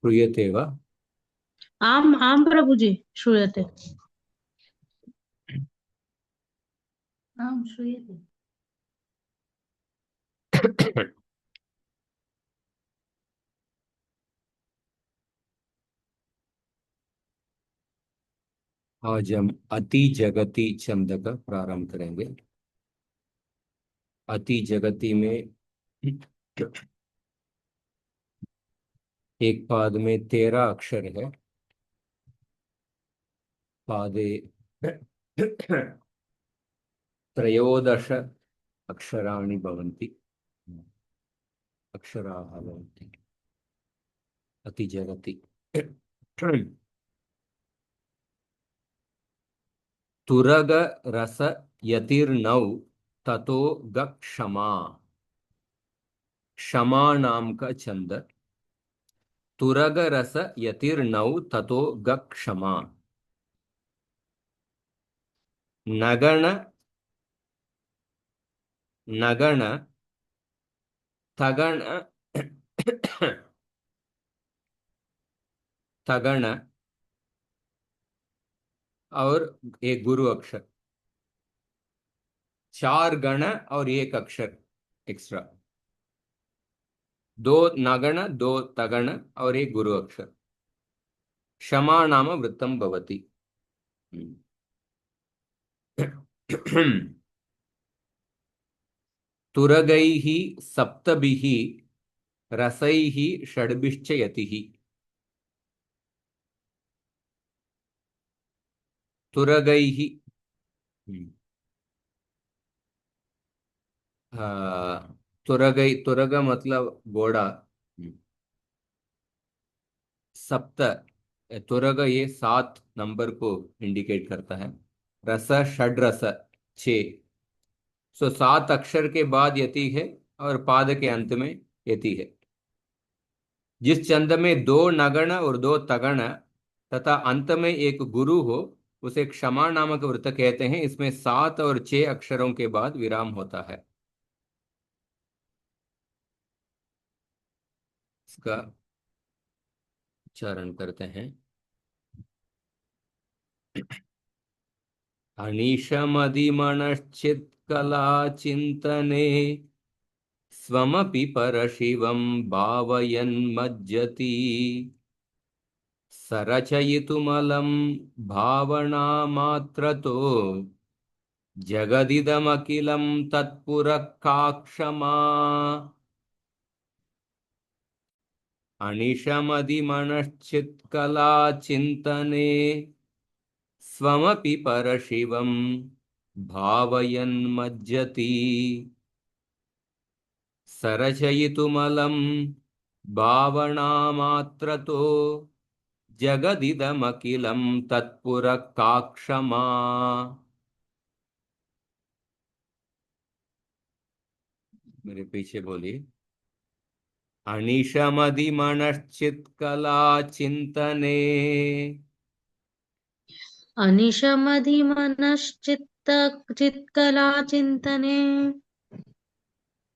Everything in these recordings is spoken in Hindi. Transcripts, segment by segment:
श्रूयते वा? आम आम प्रभु जी श्रूयते। आम श्रूयते। आज हम अति जगति छंद का प्रारंभ करेंगे। अति जगति में एक पाद में 13 अक्षर है। पादे त्रयोदश अक्षराणि भवन्ति, अक्षराः भवन्ति अति जगति। तुरग रस यतिर्नौ ततो ग क्षमा। क्षमा नाम का छंद। तुरग रस यतिर्नौ ततो ग क्षमा। नगण नगण तगण तगण और एक गुरु अक्षर। 4 गण और एक अक्षर एक्स्ट्रा। 2 नगण 2 तगण और एक गुरु अक्षर। क्षमा नाम वृत्तम भवति। तुरगैः सप्तभिः रसैः षड्भिश्च यतिः। तुरगैः तुरग मतलब घोड़ा। सप्त तुरग ये 7 नंबर को इंडिकेट करता है। रस षड रस 6। सो 7 अक्षर के बाद यति है और पाद के अंत में यति है। जिस छंद में 2 नगण और 2 तगण तथा अंत में एक गुरु हो उसे क्षमा नामक वृत्त कहते हैं। इसमें 7 और 6 अक्षरों के बाद विराम होता है। इसका उच्चारण करते हैं। अनिशमदिमनश्चित्कला चिन्तने स्वमपि परशिवं भावयन्मज्जति। सरचयितुमलं भावनामात्रतो जगदिदमखिलं तत्पुरः का क्षमा। अनिशमदिमनश्चित्कला चिन्तने स्वमपि परशिवं भावयन्मज्जति। सरचयितुमलं भावनामात्रतो जगदिदमखिलं तत्पुरः का क्षमा। मेरे पीछे बोलिए। अनिशमदिमनश्चित्कला चिन्तने अनिशमधिमनश्चित्त चित्कला चिन्तने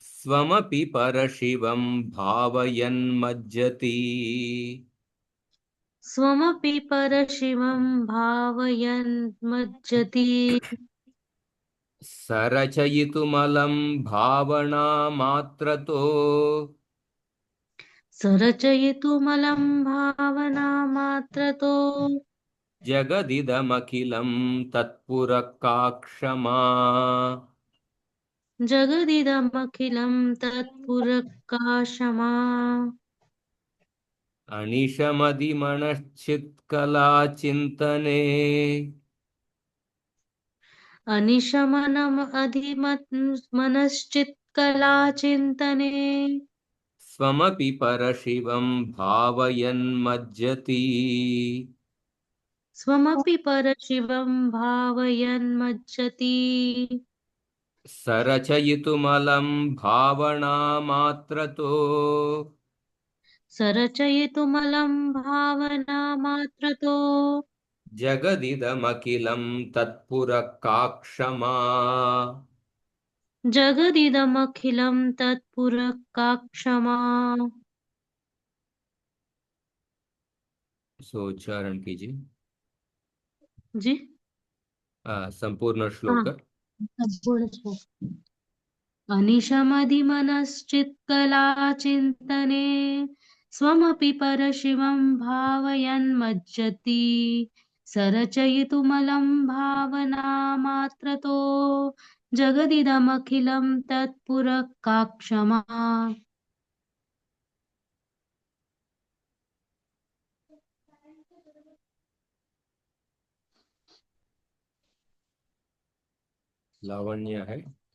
स्वमपि परशिवं भावयन्मज्जति। स्वमपि परशिवं भावयन्मज्जति। सरचयितुमलं भावनामात्रतो सरचयितुमलं भावनामात्रतो जगदिदमखिलं तत्पुरः का क्षमा। जगदिदमखिलं तत्पुरःकाशमा। अनिशमदिमनश्चित्कला चिन्तने अनिशमनम् अधिमत् मनश्चित्कला चिन्तने स्वमपि परशिवं भावयन्मज्जति। स्वमपि परशिवं भावयन्मज्जति। सरचयितुमलं भावनामात्रतो सरचयितुमलं भावनामात्रतो जगदिदमखिलं तत्पुरः का क्षमा। जगदिदमखिलं तत्पुरः काक्षमा। सो उच्चारण कीजिए। जी। संपूर्ण हाँ, श्लोक। संपूर्ण श्लोक। अनिशमदिमनश्चित्कलाचिन्तने स्वमपि परशिवं भावयन्मज्जति सरचयितुमलं भावनामात्रतो जगदिदमखिलं तत्पुरः काक्षमा। लावण्य है।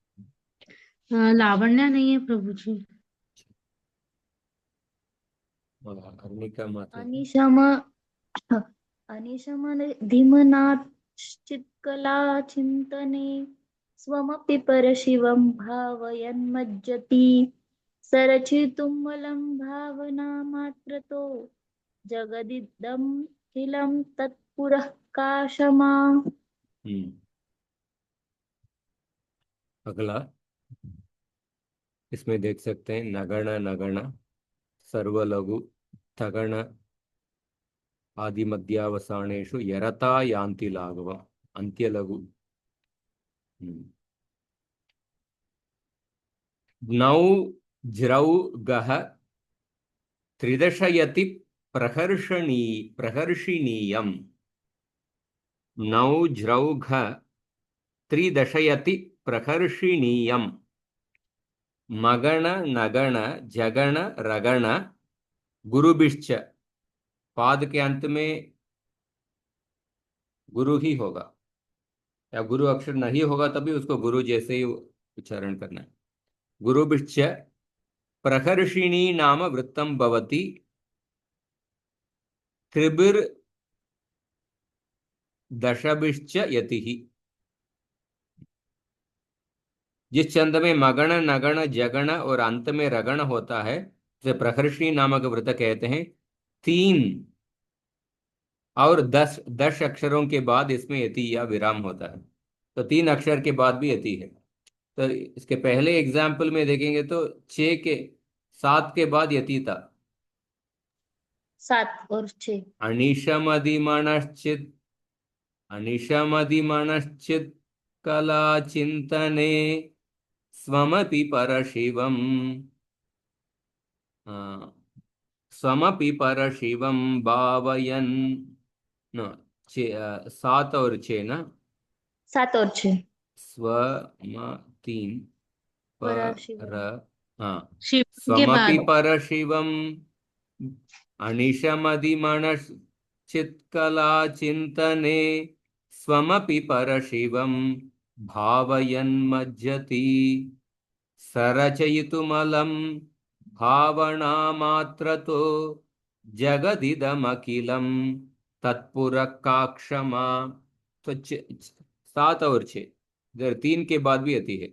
लावण्य नहीं है प्रभु जी। और अर्निका माता है। अनिशम अनिशमनधिमनाश्चित्कलाचिन्तने स्वमपि परशिवं भावयन्मज्जति सरचितुमलं भावनामात्रतो जगदिदमखिलं तत्पुरः काशमा। हम्म। अगला, इसमें देख सकते हैं नगण नगण सर्वलघु थगण आदि मध्यावसानेषु यरता यान्ति लाघव अंत्यलघु। हम्म। नौ ज्रौ गह त्रिदशयति प्रहर्षणीयम्। नौ ज्रौ घ त्रिदशयति प्रहर्षणीयम्। मगण नगण जगण रगण गुरुभिश्च। पाद के अंत में गुरु ही होगा, या गुरु अक्षर नहीं होगा तभी उसको गुरु जैसे ही उच्चारण करना है। गुरुभिश्च प्रहर्षिणी नाम वृत्तम भवति त्रिभिर्दशभिश्च यतिः। जिस छंद में मगण नगण जगण और अंत में रगण होता है उसे प्रहर्षिणी नामक व्रत कहते हैं। तीन और दस दस अक्षरों के बाद इसमें यति या विराम होता है, तो तीन अक्षर के बाद भी यति है। तो इसके पहले एग्जाम्पल में देखेंगे तो 6 के 7 के बाद यति था। 7 और 6। अनिशमदिमनश्चित् अनिशमदिमनश्चित् कला चिंतने स्वमपि परशिवम्। स्वमपि परशिवं भावयन्। न, 7 और 6 ना। 7 और 6। स्व म 3 पर। परशिवम। हाँ। शिव के स्वमपि बाद। परशिवम् अनिशमदिमनश्चित्कलाचिन्तने स्वमपि परशिवं भावयन्मज्जति सरचयितुमलं भावनामात्रतो जगदिदमखिलं तत्पुरः काक्षमा। तो 7 और 6 इधर 3 के बाद भी आती है।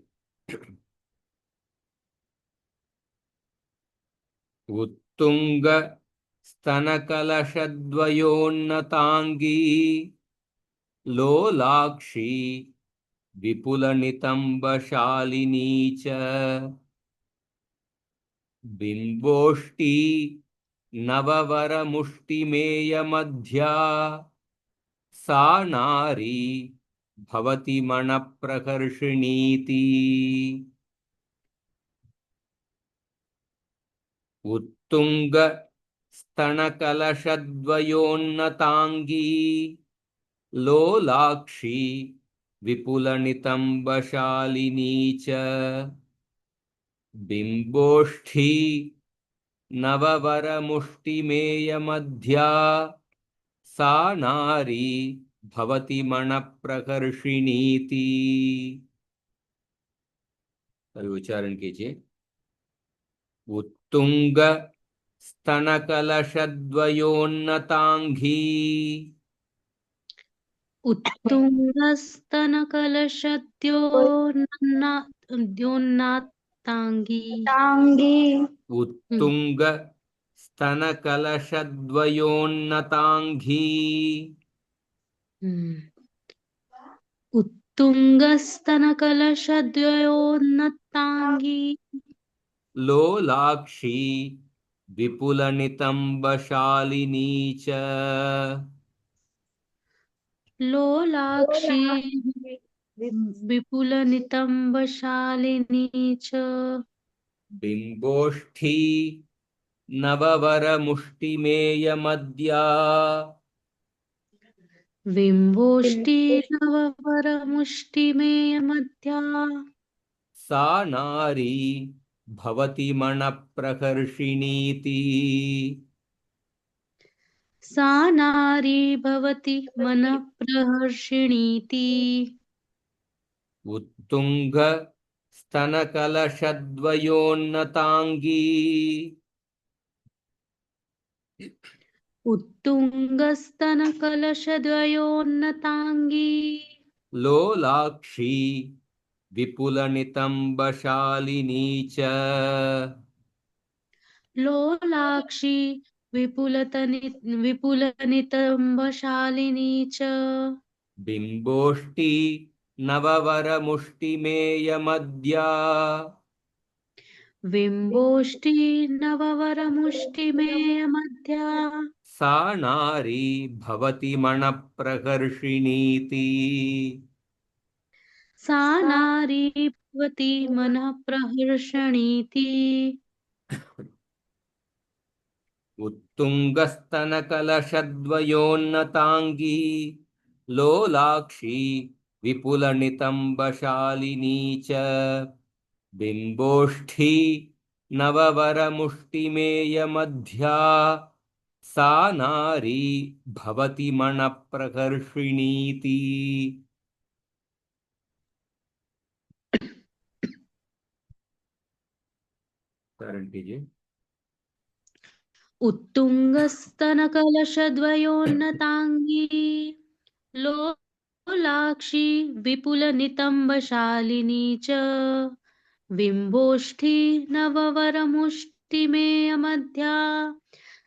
उत्तुंग स्तनकलशद्वयोन्नतांगी लोलाक्षी विपुलनितंबशालिनी च बिंबोष्टी नववरमुष्टिमेयमध्या सा नारी भवति मणप्रकर्षिणीति। उत्तुंग स्तनकलशद्वयोन्नतांगी लोलाक्षी विपुलनितंबशालिनी च बिंबोष्ठी नववरमुष्टिमेयमध्या सा नारी भवति मणप्रकर्षिणीति। अभी उच्चारण कीजिए। उत्तुंग स्तनकलशद्वयोन्नतांघी उत्तुंगस्तनकलशद्योन्नातांगी। टांगी। हम्म। उत्तुंग स्तनकलशद्वयोन्नतांघी। हम्म। उत्तुङ्गस्तनकलशद्वयोन्नताङ्गी लोलाक्षी विपुलनितम्बशालिनी च लोलाक्षी विपुलनितम्बशालिनी च बिम्बोष्ठी नववरमुष्टिमेयमद्या बिम्बोष्टीनववरमुष्टिमेयमध्या सा नारी भवति मनप्रकर्षिणीति सा नारी भवति मनःप्रहर्षिणीति उत्तुंग स्तनकलशद्वयोन्नतांगी उत्तुङ्गस्तनकलशद्वयोन्नताङ्गी लोलाक्षी विपुलनितम्बशालिनी च लोलाक्षी विपुलनितम्बशालिनी च बिम्बोष्टी नववरमुष्टिमेयमद्या बिम्बोष्ठी नववरमुष्टिमेयमध्या सा नारी भवति मनप्रकर्षिणीति सा नारी भवति मनःप्रहर्षणीति उत्तुङ्गस्तनकलशद्वयोन्नताङ्गी लोलाक्षी विपुलनितम्बशालिनी च बिम्बोष्ठी नववरमुष्टिमेयमध्या सा नारी भवति मनप्रकर्षिणीति जी उत्तुङ्गस्तनकलशद्वयोन्नताङ्गी लोलाक्षी विपुलनितम्बशालिनी च बिम्बोष्ठी नववरमुष्टिमेयमध्या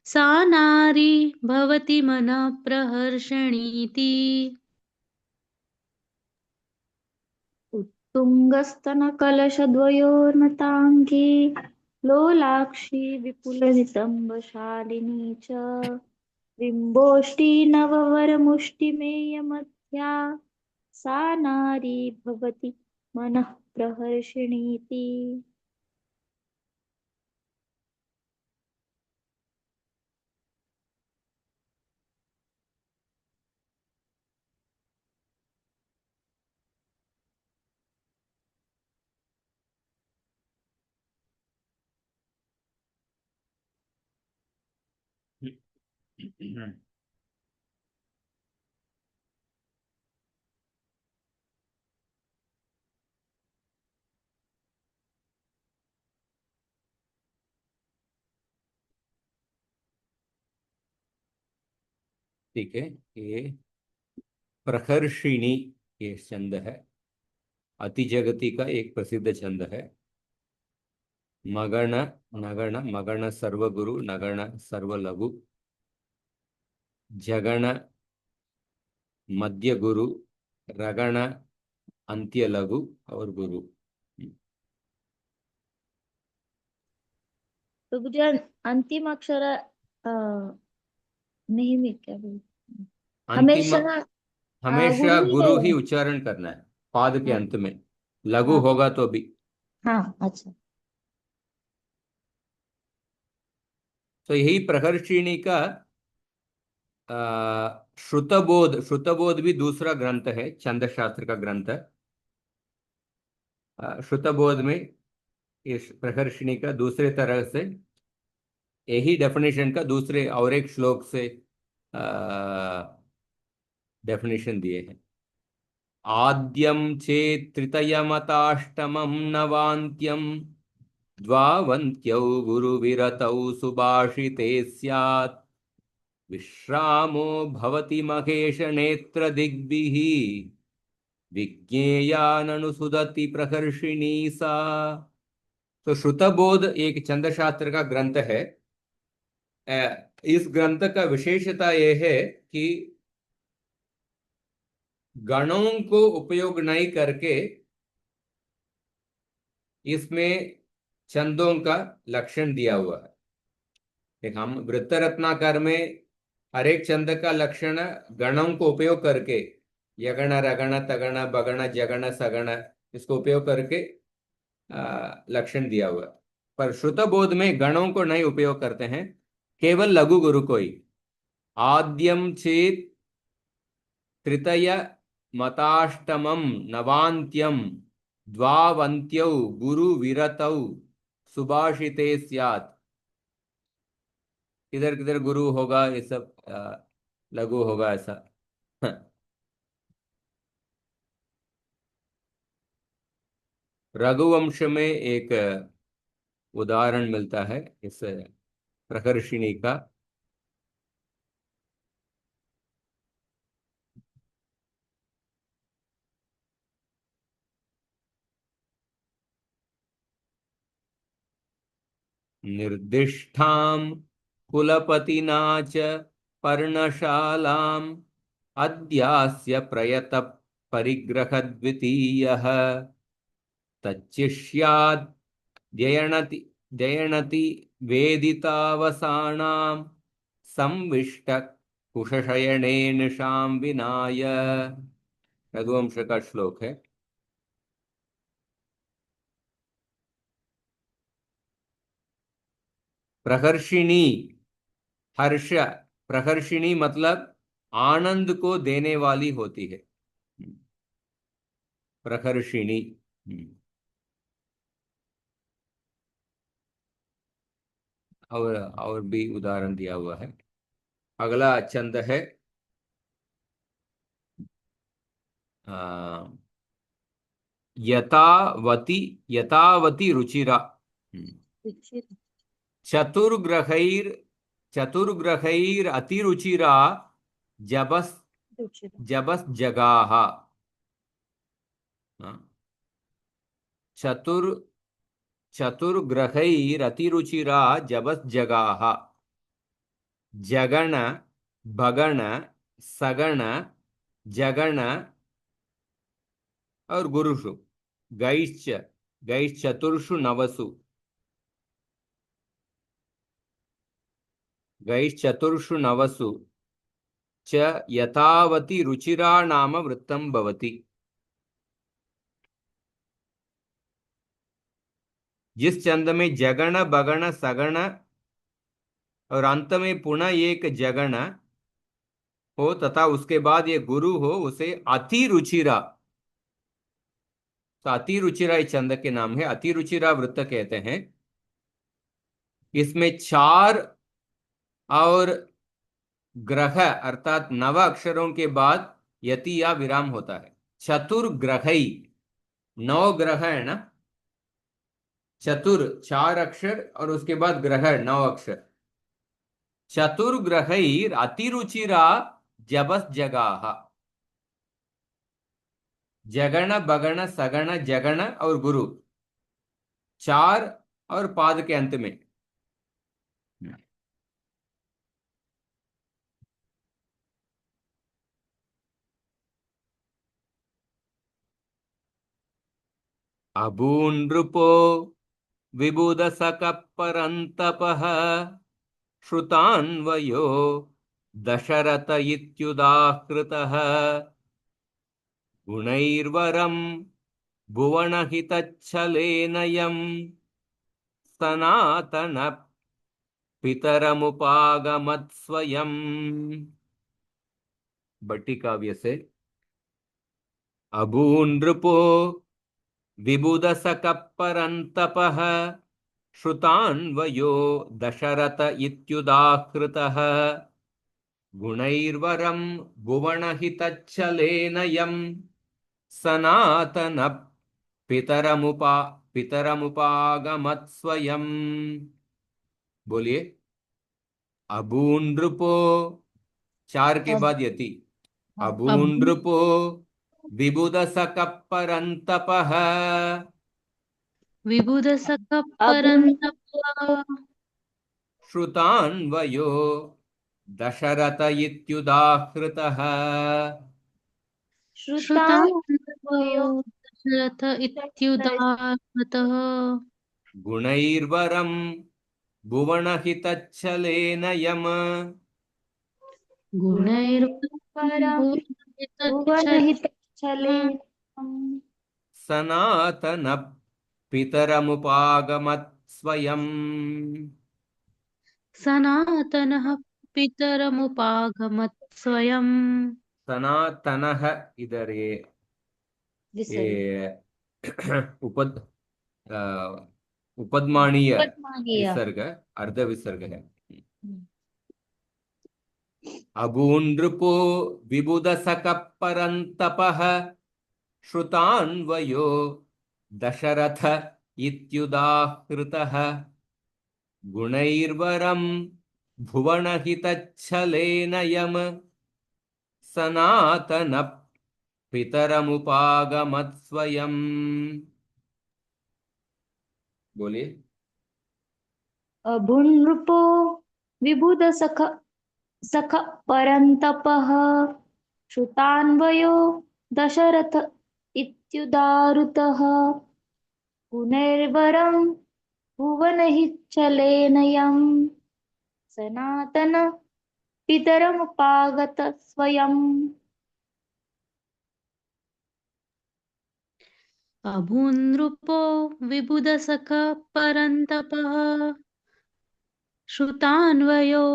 सा नारी भवति मनःप्रहर्षणीति उत्तुङ्गस्तनकलशद्वयोर्नताङ्गी लोलाक्षी विपुलनितम्बशालिनी च बिम्बोष्ठी नववरमुष्टिमेयमध्या सा नारी भवति मनः प्रहर्षिणीति। ठीक है। ये प्रकर्षिणी ये छंद है, अतिजगति का एक प्रसिद्ध छंद है। मगण नगण मगण सर्वगुरु नगण सर्वलघु जगण मध्य गुरु रगण अंत्य लघु और गुरु। तो मुझे अंतिम अक्षर नेहमी क्या बोलते अंतिम हमेशा हमेशा गुरु ही गुरु ही है। उच्चारण करना है पाद के हाँ अंत में, लघु हाँ होगा तो भी। हाँ अच्छा। तो यही प्रकर्षिणी का श्रुतबोध, श्रुतबोध भी दूसरा ग्रंथ है, छंद शास्त्र का ग्रंथ है। श्रुतबोध में इस प्रकर्षिणी का दूसरे तरह से यही डेफिनेशन का दूसरे और एक श्लोक से डेफिनेशन दिए हैं। आद्यम चेत् तृतीयमताष्टमं नवान्त्यं द्वावन्त्यौ गुरुविरतौ सुभाषिते स्यात् विश्रामो भवति महेश नेत्र दिग्भिः विज्ञेयाननुसुदति प्रकर्षिणी सा। तो श्रुतबोध एक छंद शास्त्र का ग्रंथ है। इस ग्रंथ का विशेषता यह है कि गणों को उपयोग नहीं करके इसमें छंदों का लक्षण दिया हुआ है। देख, हम वृत्त रत्नाकर में हर एक छंद का लक्षण गणों को उपयोग करके, यगण रगण तगण बगण जगण सगण, इसको उपयोग करके लक्षण दिया हुआ है। पर श्रुत बोध में गणों को नहीं उपयोग करते हैं, केवल लघु गुरु को ही। आद्यम चेत तृतीय मताष्टमं नवान्त्यं द्वावन्त्यौ गुरु विरतौ सुभाषिते स्यात्। किधर किधर गुरु होगा, ये सब लघु होगा ऐसा। रघुवंश में एक उदाहरण मिलता है इस प्रकर्षिणी का। निर्दिष्टां कुलपतिना च पर्णशालाम् अद्यास्य प्रयत परिग्रह द्वितीयः तच्चिष्याद् जयणति जयणति वेदितावसानां संविष्ट कुशशयनेन शाम विनाय। रघुवंश का श्लोक है। प्रकर्षिणी, हर्ष, प्रकर्षिणी मतलब आनंद को देने वाली होती है। प्रकर्षिणी। और भी उदाहरण दिया हुआ है। अगला छंद है यथावती, यथावती रुचिरा। चतुर्ग्रहैर चतुर्ग्रहैर अतिरुचिरा जबस जबस जगाह। चतुर चतुर्ग्रहैर अतिरुचिरा जबस जगाह। जगण भगण सगण जगण और गुरुषु गैश्च गैश्चतुर्षु नवसु गैश्चतुर्षु नवसु च यथावती रुचिरा नाम वृत्तं भवति। जिस छंद में जगण बगण सगण और अंत में पुनः एक जगण हो तथा उसके बाद ये गुरु हो, उसे अति रुचिरा। तो अति रुचिरा इस छंद के नाम है, अति रुचिरा वृत्त कहते हैं। इसमें चार और ग्रह अर्थात नव अक्षरों के बाद यति या विराम होता है। चतुर्ग्रही, नौ ग्रह है ना। चतुर चार अक्षर और उसके बाद ग्रह नौ अक्षर। चतुर्ग्रहैर अतिरुचिरा जबस जगाह। जगण बगण सगण जगण और गुरु चार और पाद के अंत में। अभूनृपो विबुधसकपरन्तपः श्रुतान्वयो दशरथ इत्युदाहृतः गुणैर्वरं भुवनहितच्छलेन यं सनातन पितरमुपागमत् स्वयं। भट्टी काव्य से। अभूनृपो विबुधसकपरन्तपः श्रुतान्वयो दशरथ इत्युदाहृतः गुणैर्वरं भुवनहितच्छलेन यं सनातन पितरमुपागमत् स्वयं। बोलिए। अभूनृपो, चार के बाद यति। अभूनृपो विबुधसकपरन्तपः विबुधसखपरन्तप श्रुतान्वयो दशरथ इत्युदाहृतः। श्रुतान्वयो श्रुतान्वयो दशरथ इत्युदाहृतः गुणैर्वरं भुवनहितच्छलेन यम गुणैर्वरं गुणैर्परं भुवनहितच्छल भुवनहितच्छलेन सनातन पितरमुपागमत् स्वयं। सनातनः पितरमुपागमत् स्वयम्। सनातनः, इधर विसर्ग ये उपद अ, उपद्मानीय पद्मानीय। विसर्ग, अर्ध विसर्ग है। अभूनृपो विबुधसकः परन्तपः श्रुतान्वयो दशरथ इत्युदाहृतः गुणैर्वरं भुवनहितच्छलेन यम सनातन पितरमुपागमत् स्वयं। बोलिए। अभुनृपो विबुधसख सख परन्तपः श्रुतान्वयो दशरथ इत्युदाहृतः गुणैर्वरं भुवनहितच्छलेन यं सनातन पितरमुपागत स्वयम्। अभूनृपो विबुधसखः परन्तपः श्रुतान्वयो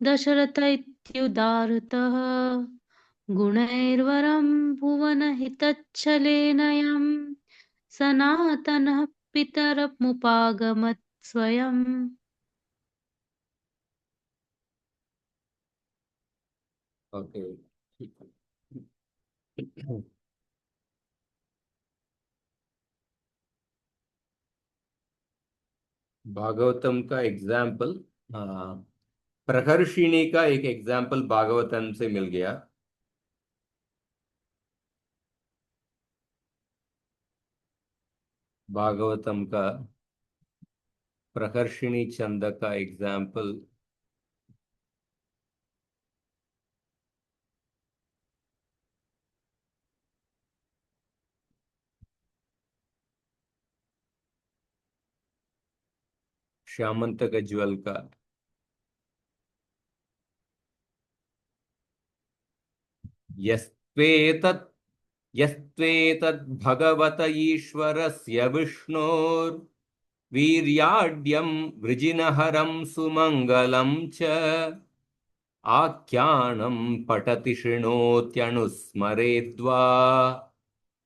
दशरथ इत्युदाहृतः गुणैर्वरं भुवनहितच्छलेन यं सनातनः पितरमुपागमत् स्वयम्। ओके। भागवतम का एग्जाम्पल, प्रहर्षिणी का एक एग्जाम्पल भागवतम से मिल गया। भागवतम का प्रकर्षिणी छंद का एग्जाम्पल श्यामंतक ज्वल का। यस्त्वेतत् यस्त्वेतद् भगवत ईश्वरस्य विष्णोर्वीर्याढ्यं वृजिनहरं सुमंगलं च आख्यानं पठति शृणोत्यनुस्मरेद्वा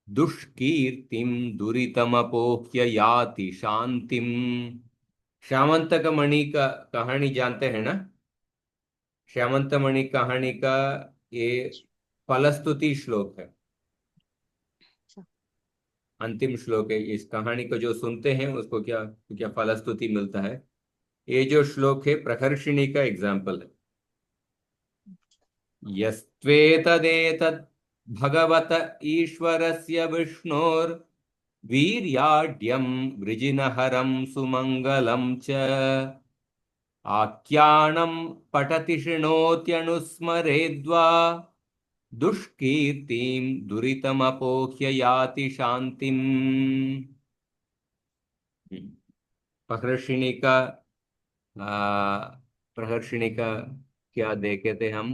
दुष्कीर्तिं दुरितमपोह्य याति शांतिम। श्यामंतक मणि का कहानी जानते हैं ना? श्यामंत मणि कहानी का ये फलस्तुति श्लोक है, अंतिम श्लोक है। इस कहानी को जो सुनते हैं उसको क्या क्या फलस्तुति मिलता है। ये जो श्लोक है प्रकर्षिणी का एग्जाम्पल है। यस्त्वेतदेतद् भगवत ईश्वरस्य विष्णोर्वीर्याढ्यं वृजिनहरं सुमंगलं च आख्यानं पठति शृणोत्यनुस्मरेद्वा दुष्कीर्तिं दुरितमपोह्य याति शांतिम। प्रहर्षिणी का प्रहर्षिणी का क्या देखे थे हम?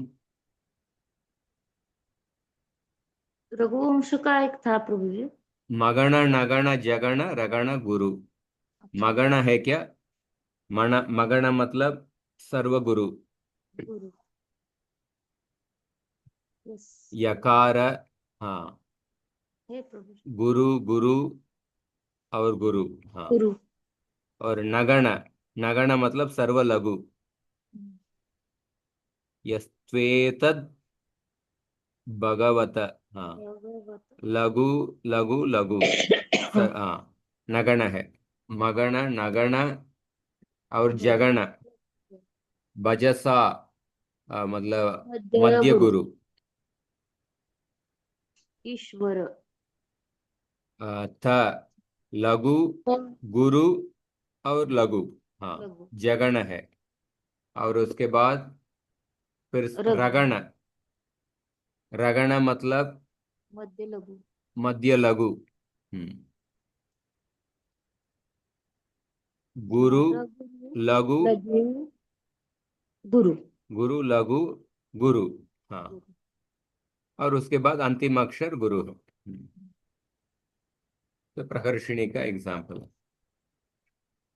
रघुवंश का एक था प्रभु जी। मगण नगण जगण रगण गुरु। मगण है क्या? मगण मतलब सर्वगुरु। गुरु। यस। यकार, हाँ। हे प्रभु जी। गुरु, गुरु और गुरु, हाँ। गुरु। और नगण, नगण मतलब सर्वलघु। यस्त्वेतद् भगवत, हाँ। भगवत। लघु, लघु लघु, हाँ। नगण है। मगण नगण और जगण भजसा, मतलब मध्य मध्य गुरु गुरु। ईश्वर। था लघु, गुरु और लघु, हाँ। लघु। जगण है। और उसके बाद फिर रघु। रगण। रगण मतलब मध्य लघु। मध्य लघु। गुरु रघु लघु। लघु गुरु। गुरु लघु गुरु। हाँ। गुरु। और उसके बाद अंतिम अक्षर गुरु है। तो प्रकर्षणी का एग्जाम्पल है।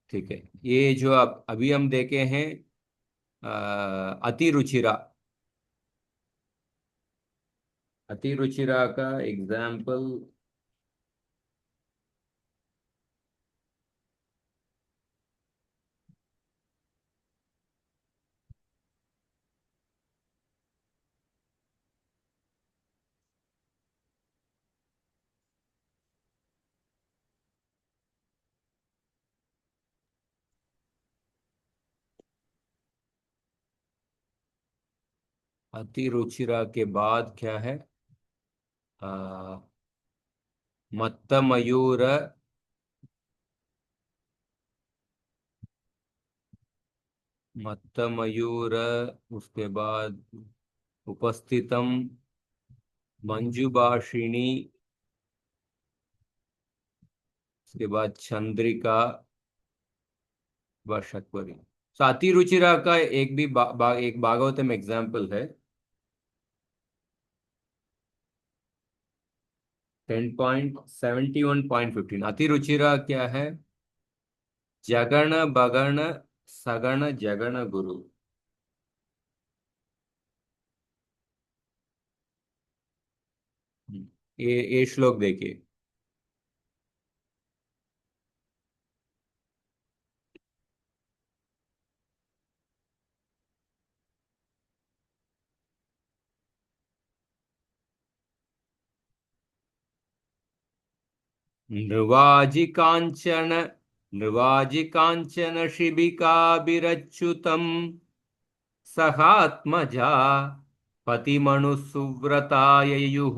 ठीक है। ये जो अब अभी हम देखे हैं अति रुचिरा। अति रुचिरा का एग्जाम्पल। अति रुचिरा के बाद क्या है? आ, मत्त मयूर। मत्त मयूर। उसके बाद उपस्थितम मंजुभाषिणी। उसके बाद चंद्रिका व शक्वरी। तो अति रुचिरा का एक भी एक भागवतम एग्जाम्पल है। 10.71.15 अति रुचिरा क्या है? जगण बगण सगण जगण गुरु। ये श्लोक देखिए। नृवाजि कांचन। नृवाजि कांचन शिबिकाभिरच्युतम् सहात्मजा पतिमनुसुव्रताययुः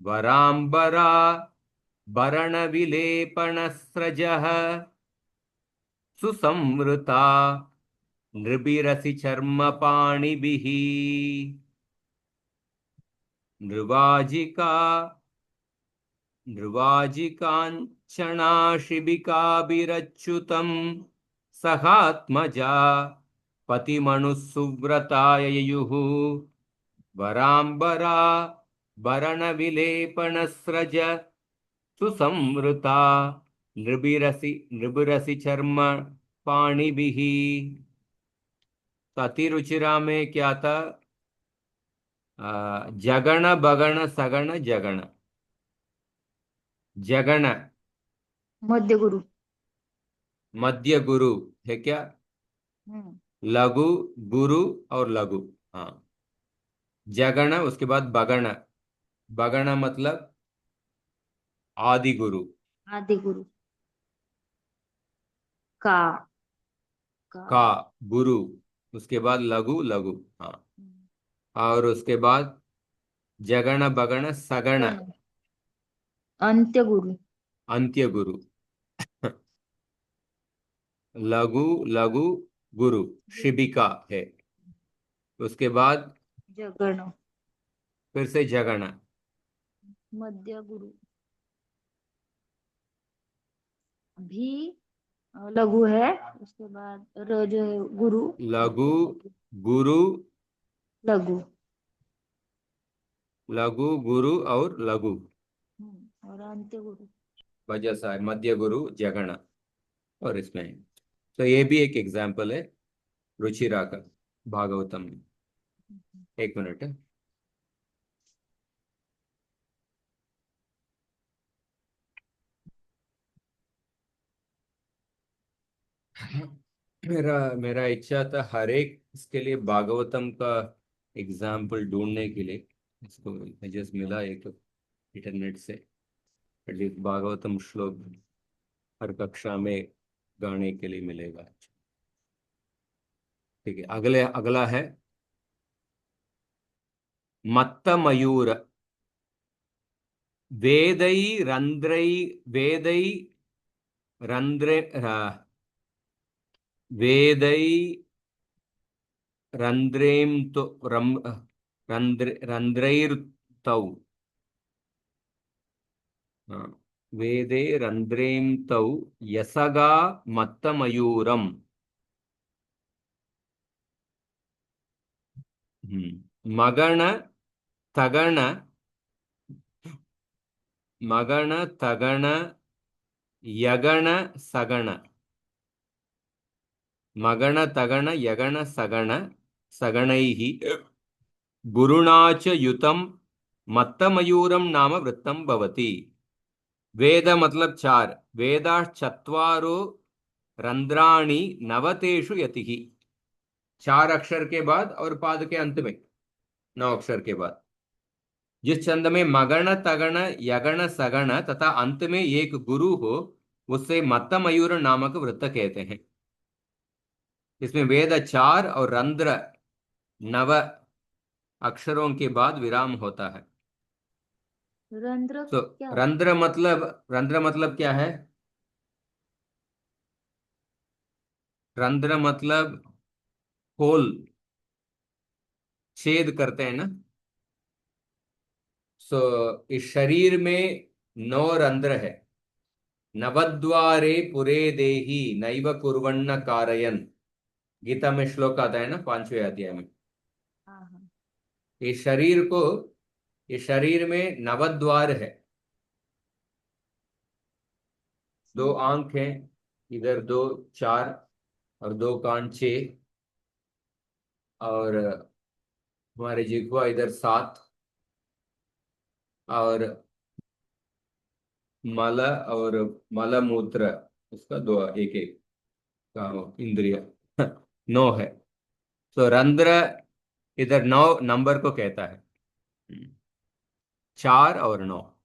वराम्बरा भरणविलेपनस्रजः सुसंवृता नृभिरसि चर्मपाणिभिः। नृवाजिका। नृवाजिकाञ्चनाशिबिकाभिरच्युतम् सहात्मजा पतिमनुसुव्रताययुः वराम्बरा भरणविलेपनस्रज सुसंवृता नृभिरसि चर्म पाणिभिः। तो अति रुचिरा में क्या था? जगण बगण सगण जगण। जगण मध्य गुरु। मध्य गुरु है क्या? हम्म। लघु गुरु और लघु। हाँ। जगण उसके बाद बगण। बगण मतलब आदि गुरु। आदि गुरु। का। का। का गुरु। उसके बाद लघु लघु। हाँ। हम्म। और उसके बाद जगण बगण सगण गण। अंत्य गुरु। अंत्य गुरु। लघु लघु गुरु शिबिका है। उसके बाद जगण। फिर से जगण। मध्य गुरु। भी लघु है। उसके बाद र जो है गुरु। लघु गुरु। लघु। लघु गुरु और लघु। और अंत्य गुरु। वजह सा है मध्य गुरु जगण। और इसमें है। तो ये भी एक एग्जाम्पल है रुचिरा का भागवतम में। एक मिनट है। मेरा मेरा इच्छा था हर एक इसके लिए भागवतम का एग्जाम्पल ढूंढने के लिए। इसको जस्ट मिला एक इंटरनेट से। एटलीस्ट भागवतम श्लोक हर कक्षा में गाने के लिए मिलेगा। ठीक है। अगला है मत्त मयूर। वेदै रंध्रै वेदै रंध्रे वेदै रंध्रेम तो रंध्रैर्तौ हाँ, वेदे रंध्रें तौ यसगा मत्तमयूरम। मगण तगण मगण तगण यगण सगण। मगण तगण यगण सगण सगणैः गुरुणा च युतं मत्तमयूरम नाम वृत्तं भवति। वेद मतलब चार, वेदाश्चत्वारो रंध्राणि नवतेषु यतिः। चार अक्षर के बाद और पाद के अंत में नौ अक्षर के बाद जिस छंद में मगण तगण यगण सगण तथा अंत में एक गुरु हो उसे मत्तमयूर नामक वृत्त कहते हैं। इसमें वेद चार और रंध्र नव अक्षरों के बाद विराम होता है। रंध्र तो क्या होता रंध्र मतलब क्या है? रंध्र मतलब होल, छेद करते हैं ना। सो इस शरीर में नौ रंध्र है। नवद्वारे पुरे देहि नैव कुर्वन्न कारयन्, गीता में श्लोक आता है ना 5वें अध्याय में। है? हाँ हाँ। इस शरीर को, इस शरीर में नवद्वार है। दो आंख हैं, इधर दो, चार, और दो कान, छह, और हमारे जिह्वा इधर सात, और मल और मल मूत्र उसका दो, एक एक का इंद्रिय नौ है। तो रंध्र इधर नौ नंबर को कहता है। चार और नौ।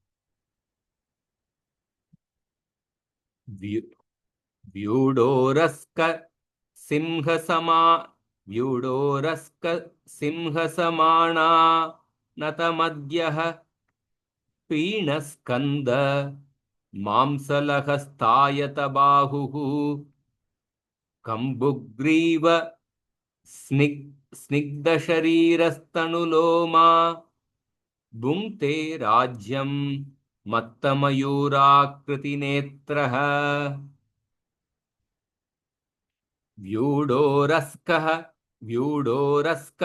व्यू व्यूढोरस्क सिंह समा व्यूढोरस्क सिंह समाना नतमद्यः पीनस्कंद मांसलहस्तायत बाहुः कंबुग्रीव स्निग्धशरीरस्तनुलोमा भुङ्क्ते राज्यं मत्तमयूराकृतिनेत्रः व्यूढोरस्कः व्यूढोरस्क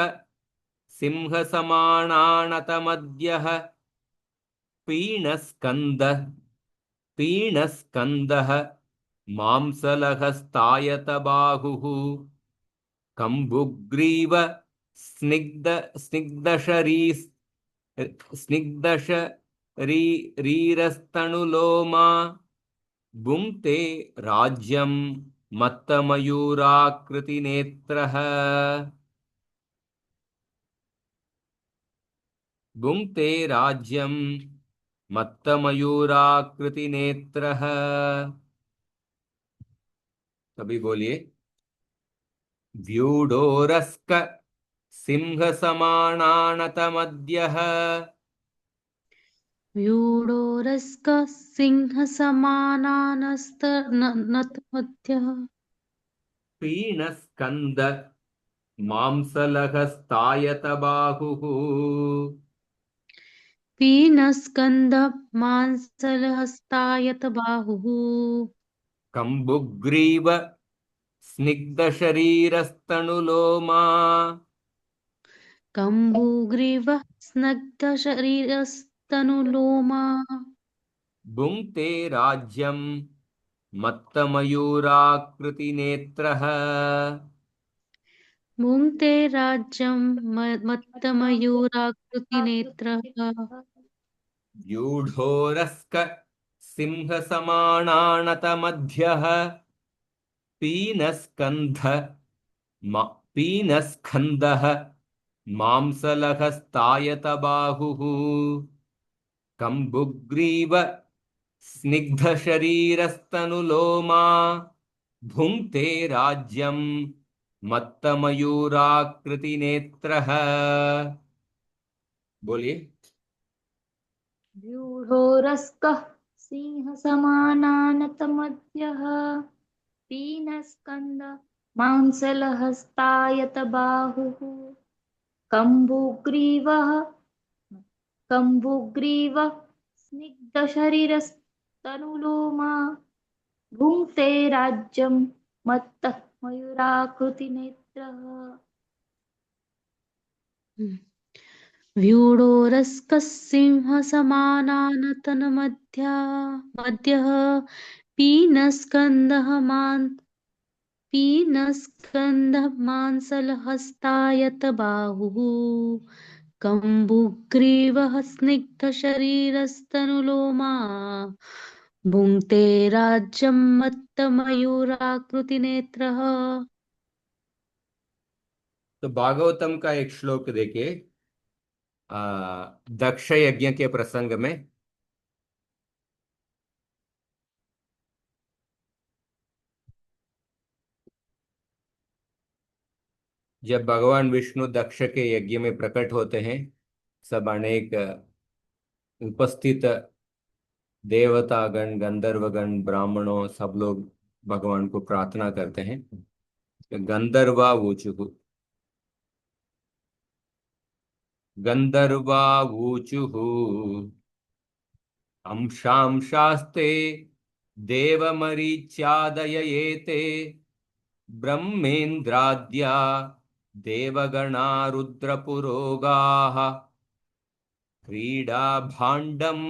सिंहसमानानतमद्यः पीनस्कन्द पीनस्कन्दः मांसलहस्तायतबाहुः कम्बुग्रीव स्निग्ध स्निग्धशरीस् स्निग्धशरीरस्तनुलोमा भुङ्क्ते राज्यं मत्तमयूराकृतिनेत्रः भुङ्क्ते राज्यं मत्तमयूराकृतिनेत्रः। तभी बोलिए, व्यूढोरस्क सिंहसमानानतमद्यः व्यूढोरस्क सिंहसमानानस्त नतमद्यः पीनस्कन्द मांसलहस्तायतबाहुः पीनस्कन्धः मांसलहस्तायत बाहुः कम्बुग्रीव स्निग्धशरीरस्तनुलोमा कम्बुग्रीवः स्नग्धशरीरस्तनुलोमा भुङ्क्ते राज्यं मत्तमयूराकृतिनेत्रः भुङ्क्ते राज्यं मत्तमयूराकृतिनेत्रः व्यूढोरस्क सिंहसमानानतमध्यः पीनस्कन्ध पीनस्कन्दः मांसलहस्तायतबाहुः कम्बुग्रीव स्निग्धशरीरस्तनुलोमा भुङ्क्ते राज्यं मत्तमयूराकृतिनेत्रः। बोलिए। व्यूढोरस्कः सिंहसमानानतमद्यः पीनस्कन्द मांसलहस्तायतबाहुः कम्बुग्रीवः कम्बुग्रीवः स्निग्ध शरीरस्तनुलोमा भुङ्क्ते राज्यं मत्तः मयूराकृति नेत्रः। व्यूढोरस्कसिंहसमानानतनमध्या मध्यः पीनस्कन्धः मांसलहस्तायत बाहुः कम्बुग्रीवः स्निग्धशरीरस्तनुलोमा भुङ्क्ते राज्यं मत्तमयूराकृतिनेत्रः। तो भागवतम का एक श्लोक देखिए, दक्ष यज्ञ के प्रसंग में जब भगवान विष्णु दक्ष के यज्ञ में प्रकट होते हैं, सब अनेक उपस्थित देवतागण, गंधर्वगण, ब्राह्मणों, सब लोग भगवान को प्रार्थना करते हैं। गंधर्वा ऊचुः, गंधर्वा ऊचुः अंशांशास्ते देवमरीच्यादय एते ब्रह्मेन्द्राद्या देवगणा रुद्रपुरोगाः क्रीडाभाण्डं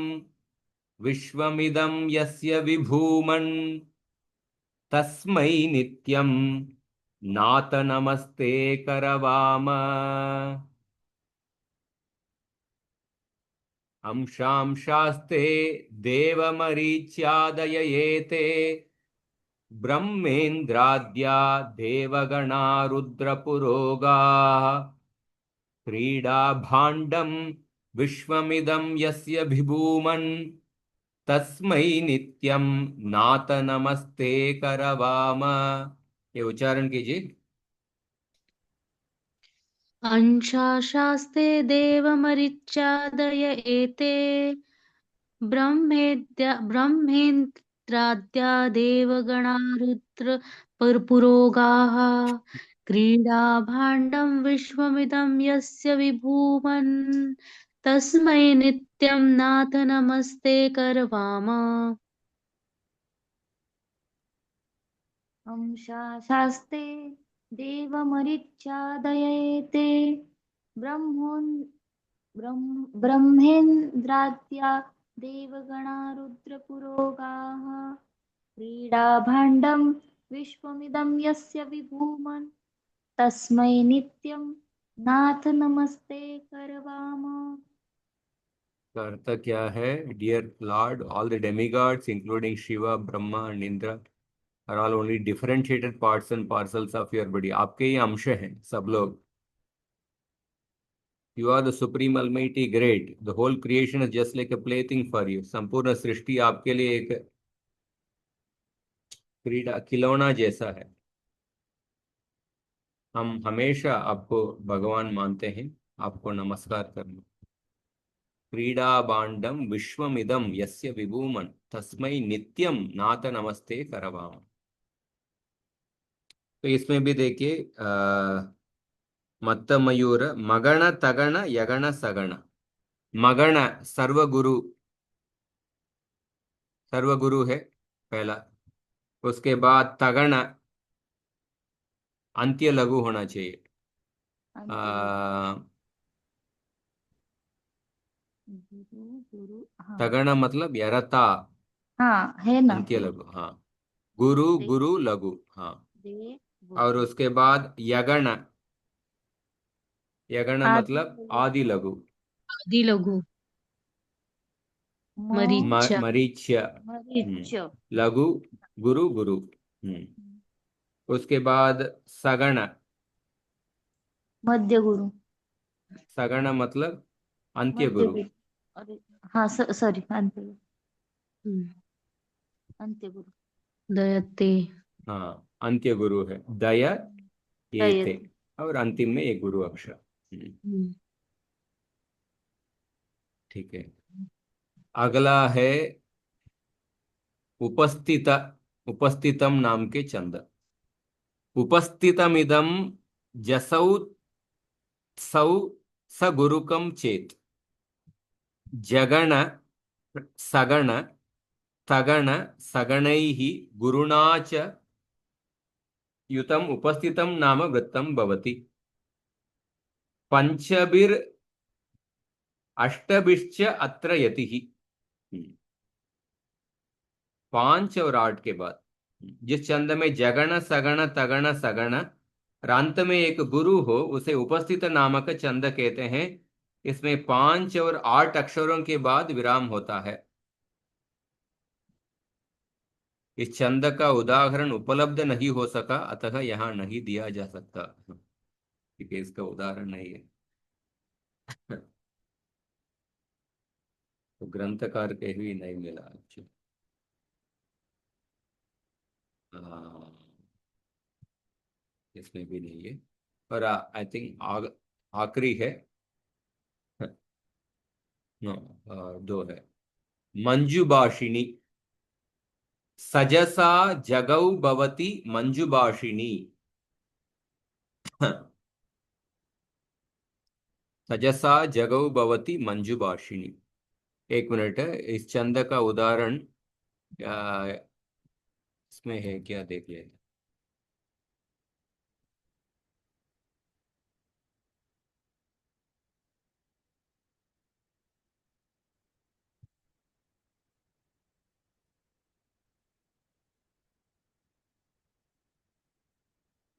विश्वमिदं यस्य विभूमन् तस्मै नित्यं नाथ नमस्ते करवाम। अंशांशास्ते देवमरीच्यादय एते ब्रह्मेन्द्राद्या देवगणा रुद्रपुरोगाः क्रीडाभाण्डं विश्वमिदं यस्य विभूमन् तस्मै नित्यं नाथ नमस्ते करवाम। ये उच्चारण कीजिए। अंशाशास्ते देवमरिच्यादय एते ब्रह्मेन्द्राद्या देवगणा रुद्र पुरोगाः क्रीडाभाण्डं विश्वमिदं यस्य विभूमन् तस्मै नित्यं नाथ नमस्ते करवाम। अंशाशास्ते देवमरिच्यादयेते ब्रह्मेन्द्राद्या देवगणा रुद्रपुरोगाः क्रीडाभाण्डं विश्वमिदं यस्य विभूमन् तस्मै नित्यं नाथ नमस्ते करवाम। का अर्थ क्या है? Dear lord, all the demigods including Shiva, Brahma and Indra are all only differentiated parts and parcels of your body. आपके ये अंश हैं सब लोग। You are the supreme almighty great. The whole creation is just like a plaything for you. संपूर्ण सृष्टि आपके लिए एक क्रीड़ा, खिलौना जैसा है। हम हमेशा आपको भगवान मानते हैं, आपको नमस्कार करना। क्रीडाभाण्डं विश्वमिदं यस्य विभूमन् तस्मै नित्यं नाथ नमस्ते करवाम। तो इसमें भी देखिए, मत्त मयूर मगण तगण यगण सगण। मगण सर्वगुरु, सर्वगुरु है पहला। उसके बाद तगण अंत्य लघु होना चाहिए। गुरु गुरु हाँ तगण मतलब यरता, हाँ है ना। अंत्य लघु, हाँ। गुरु दे गुरु लघु, हाँ। दे और गुरु उसके बाद यगण, यगण आदि मतलब आदि लघु। आदि लघु म मरीच मरीच्य, मरीच लघु, गुरु गुरु। उसके बाद सगण, मध्य गुरु सगण मतलब अंत्य मध्य गुरु। गुरु अरे हाँ सॉरी अंत्य गुरु अंत्य गुरु दयते हाँ, अंत्य गुरु है दय ये थे। दयते और अंतिम में एक गुरु अक्षर। ठीक है। अगला है उपस्थित, उपस्थितम नाम के छंद। उपस्थितमिदं जसौ सौ स गुरुकम चेत। जगण सगण तगण सगणैः गुरुणा च युतम् उपस्थितं नाम वृत्तं भवति। पंचभिर अष्टभिश्च अत्र यतिः। पांच और आठ के बाद जिस छंद में जगण सगण तगण सगण रांत में एक गुरु हो उसे उपस्थित नामक छंद कहते हैं। इसमें पांच और आठ अक्षरों के बाद विराम होता है। इस छंद का उदाहरण उपलब्ध नहीं हो सका अतः यहाँ नहीं दिया जा सकता क्योंकि इसका उदाहरण नहीं है। तो ग्रंथकार के भी नहीं मिला अच्छा। हाँ, इसमें भी नहीं है। और आई थिंक आखिरी है। नो, दो है। मंजुभाषिणी सजसा जगौ भवति मंजुभाषिणी। सजसा जगौ भवति मंजुभाषिणी। एक मिनट है, इस छंद का उदाहरण इसमें है क्या देख ले।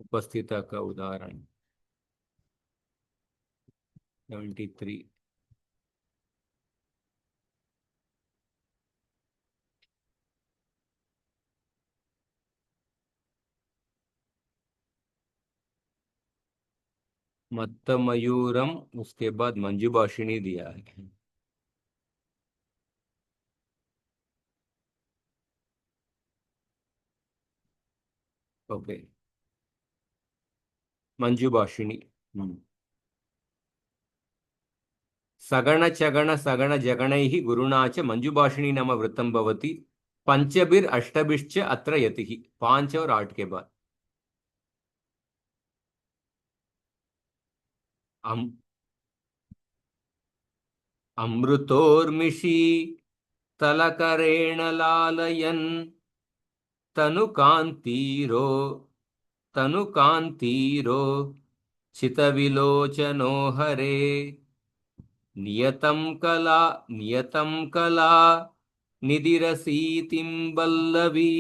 उपस्थिता का उदाहरण 73। मत्त मयूरम उसके बाद मंजुभाषिणी दिया है। ओके, मंजुभाषिणी। सगण चगण सगण जगणैः गुरुणा च मंजुभाषिणी नाम वृत्तं भवति। पंचभिर अष्टभिश्च अत्र यतिः। पांच और आठ के बाद अम अमृतोर्मिषि तलकरेण लालयन् तनुकान्तीरो तनुकान्तीरो चितविलोचनो हरे। नियतं कला निधिरसीतिं वल्लवी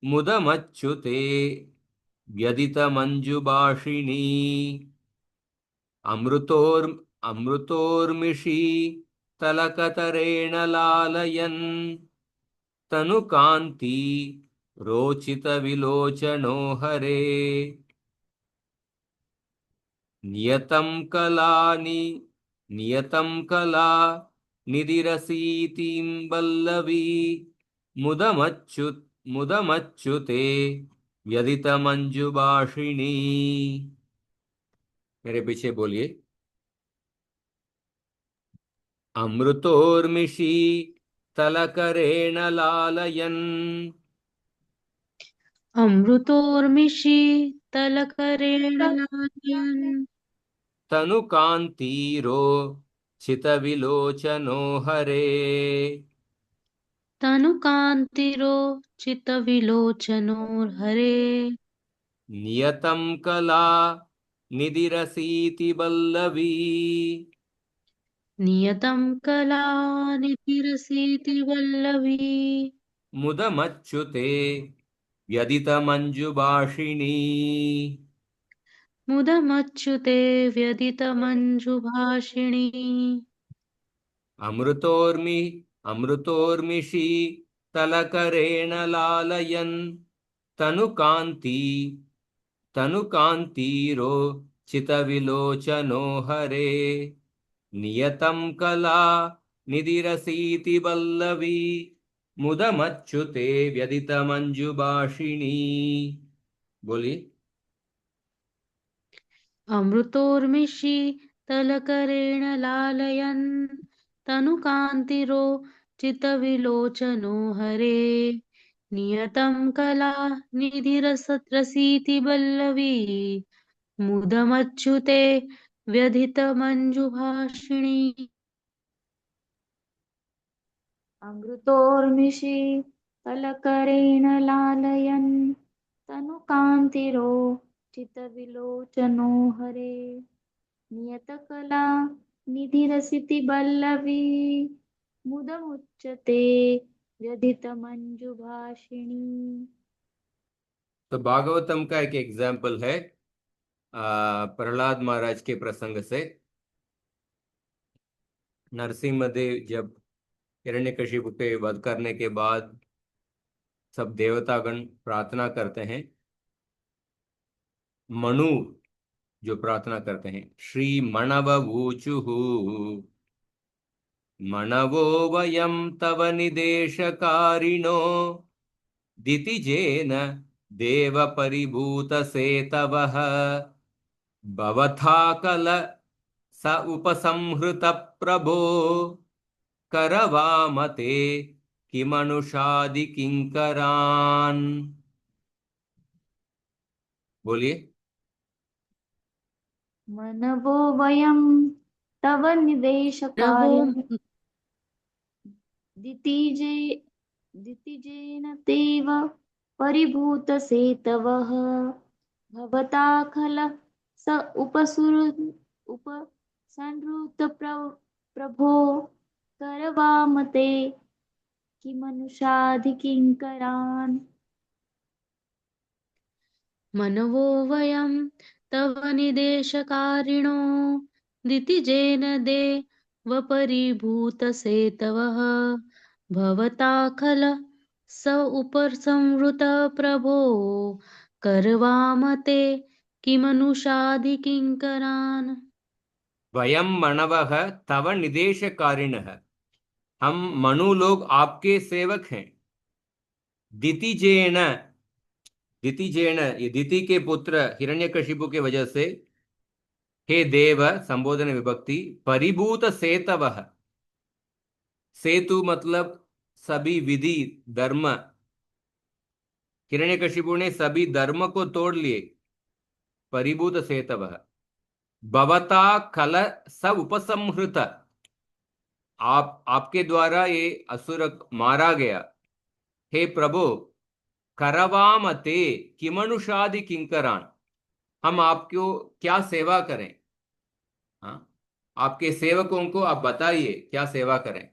मुदमच्युते व्यदितमञ्जुभाषिणी। अमृतोर् अमृतोर्मिषि तलकतरेण लालयन् तनुकान्ति रोचितविलोचनो हरे। नियतं कलानि नियतं कला निधिरसीतिं वल्लवी मुदमच्युते व्यदितमञ्जुभाषिणी। मेरे पीछे बोलिए। अमृतोर्मिषि तलकरेण लालयन् अमृतोर्मिषि तलकरेण लालयन् तनुकान्तीरो चितविलोचनो हरे। तनुकान्तिरोचितविलोचनोर्हरे। नियतं कला निधिरसीति वल्लवी नियतं कलानिधिरसीति वल्लवी मुदमच्युते व्यदितमञ्जुभाषिणी। मुदमच्युते व्यदितमञ्जुभाषिणी। अमृतोर्मि अमृतोर्मिषि तलकरेण लालयन् तनुकान्ति तनुकान्तीरो चितविलोचनो हरे। नियतं कला निधिरसीति वल्लवी मुदमच्युते व्यदितमञ्जुभाषिणी। बोलिए। अमृतोर्मिषि तलकरेण लालयन् तनुकान्तिरोचितविलोचनो हरे। नियतं कला निधिरसत्रसीति वल्लवी मुदमच्युते व्यधितमञ्जुभाषिणी। अमृतोर्मिषि तलकरेण लालयन् तनुकान्तिरो चितविलोचनो हरे नियतकला निधिरसितिवल्लवी मुदमुच्यते व्यधितमञ्जुभाषिणी। तो भागवतम का एक एग्जाम्पल है प्रहलाद महाराज के प्रसंग से। नरसिंहदेव जब हिरण्यकशिपु के वध करने के बाद सब देवतागण प्रार्थना करते हैं। मनु जो प्रार्थना करते हैं, श्री मणव ऊचुः मणवो वयं तव निदेशकारिणो दितिजेन देव परिभूत सेतवः भवथा कल स उपसंहृत प्रभो करवामते किमनुषादि किंकरान्। बोलिए। मनवो वयं तव नभो निदेशकार्यं दितिजे दितिजेन तेव परिभूतसेतवः भवता खल स उपसंहृत प्रभो करवामते किमनुषाधिकिङ्करान्। मनवो वयं तव निदेशकारिणो दितिजेन देवपरिभूतसेतवः भवता खल स उपसंहृत प्रभो करवामते किमनुषादिकिङ्करान्। वयम मणवः तव निदेशकारिणः, हम मनु लोग आपके सेवक हैं। दितिजेन, दितिजेन ये दिति के पुत्र हिरण्यकशिपु के वजह से, हे देव संबोधन विभक्ति, परिभूत सेतवः, सेतु मतलब सभी विधि धर्म, हिरण्यकशिपु ने सभी धर्म को तोड़ लिए। परिभूत सेतवः भवता कल स उपसंहृत, आपके द्वारा ये असुर मारा गया। हे प्रभु, करवामते किमनुषादि किंकरान, हम आपको क्या सेवा करें। हाँ, आपके सेवकों को आप बताइए क्या सेवा करें।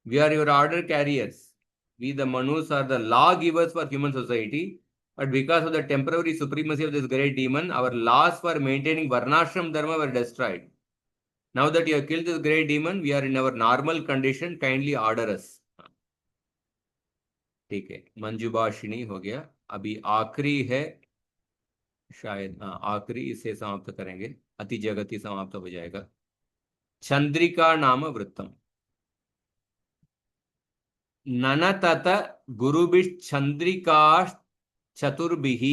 We are your order carriers, we the Manus are the law givers for human society, but because of the temporary supremacy of this great demon, our laws for maintaining varnashram dharma were destroyed. Now that you have killed this great demon, we are in our normal condition, kindly order us. ठीक है, मंजुभाषिणी हो गया। अभी आखिरी है शायद, हाँ आखिरी, इसे समाप्त करेंगे, अति जगति समाप्त हो जाएगा। चंद्रिका नाम वृत्तम। ननतत गुरुभिश्चंद्रिका चतुर्भिः,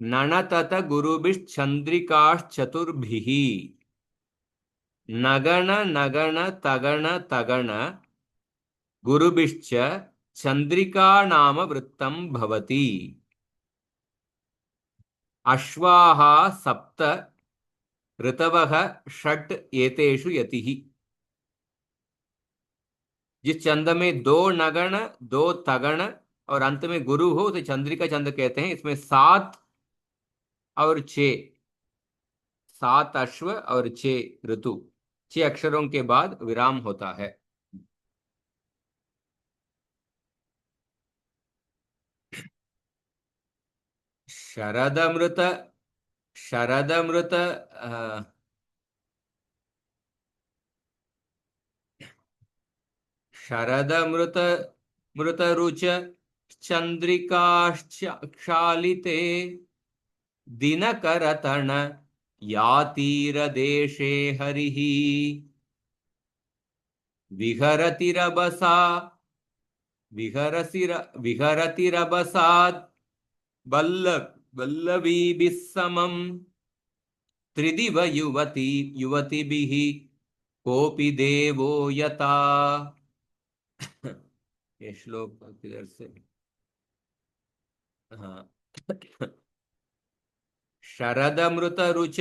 ननतत गुरुभिश्चंद्रिकाश्चतुर्भिः नगण नगण तगण तगण गुरुभिश्च चंद्रिका नाम वृत्तं भवति। अश्वाः सप्त ऋतवः षट् एतेषु यतिः। जिस चंद में दो नगण, दो तगण और अंत में गुरु हो उसे चंद्रिका चंद कहते हैं। इसमें 7 और 6, 7 अश्व और 6 ऋतु, 6 अक्षरों के बाद विराम होता है। शरदमृत, शरदमृत शरदमृत मृतरुच चंद्रिकाक्षालिते दिनकरतन यातीरदेशे हरिः विहरतिरबसा, विहरतिरबसात् वल्लवीभिः समम् त्रिदिव युवतिभिः कोऽपि देवो यथा। ये श्लोक किधर से, हाँ शरदमृत रुच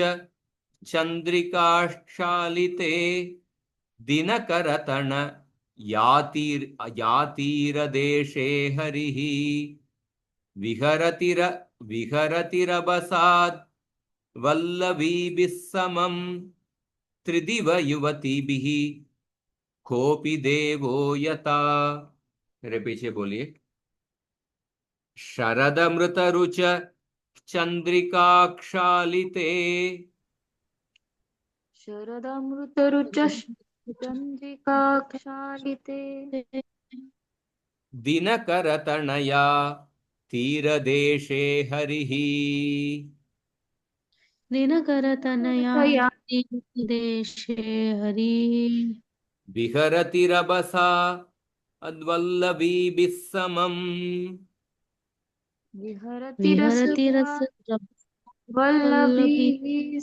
चंद्रिकाक्षालिते दिनकरतन यातीर यातीरदेशे हरिः विहरतिर विहरतिरबसाद् वल्लवीभिः समम् त्रिदिव युवतीभिः कोऽपि देवो यथा। मेरे पीछे बोलिए। शरदमृतरुच चंद्रिकाक्षालिते शरदमृतरुचन्द्रिकाक्षालिते दिनकरतनया तीरदेशे हरिः दिनकरतनया तया देशे हरिः विहरतिरबसा अद्वल्लवीभिः समम् विहरति विहरति रसधा रस वल्लभी वल्लभीः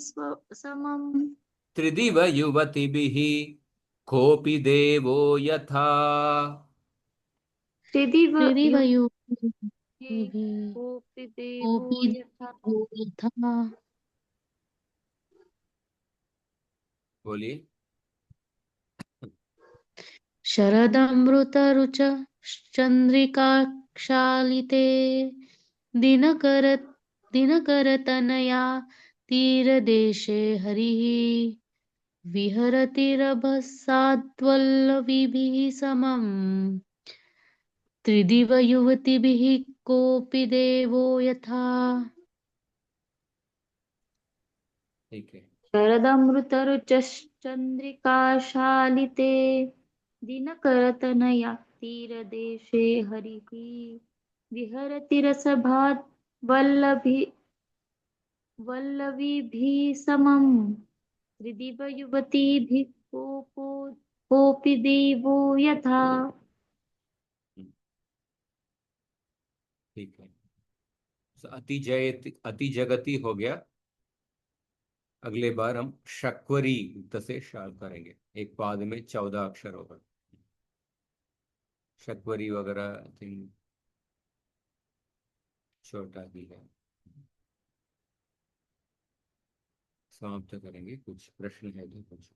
समम् त्रिदिव युवतिभिः कोऽपि देवो यथा। त्रिदिव हृदिवयुभिः कोऽपि देवो कोऽपि यथा। देवो यथा। बोलिए। शरदमृतरुच चन्द्रिकाक्षालिते दिनकर दिनकरतनया तीरदेशे हरिः विहरति रभसाद्वल्लवीभिः समम् त्रिदिव युवतिभिः कोऽपि देवो यथा। ठीक है। शरदमृतरुचश्चन्द्रिकाशालिते दिनकरतनया तीरदेशे हरिः विहरति रसभात् वल्लभी वल्लवीभिः समम् त्रिदिव युवतीभिः कोऽपि देवो यथा। ठीक है। अति जयति अति जगति हो गया। अगले बार हम शक्वरी युक्त से शार्प करेंगे। एक पाद में 14 अक्षर होगा। शक्वरी वगैरह आई थिंक छोटा ही है। समाप्त करेंगे। कुछ प्रश्न है तो कुछ।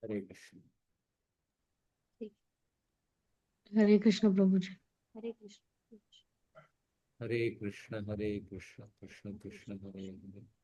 हरे कृष्ण। हरे कृष्ण प्रभु जी। हरे कृष्ण। हरे कृष्ण कृष्ण कृष्ण हरे हरे।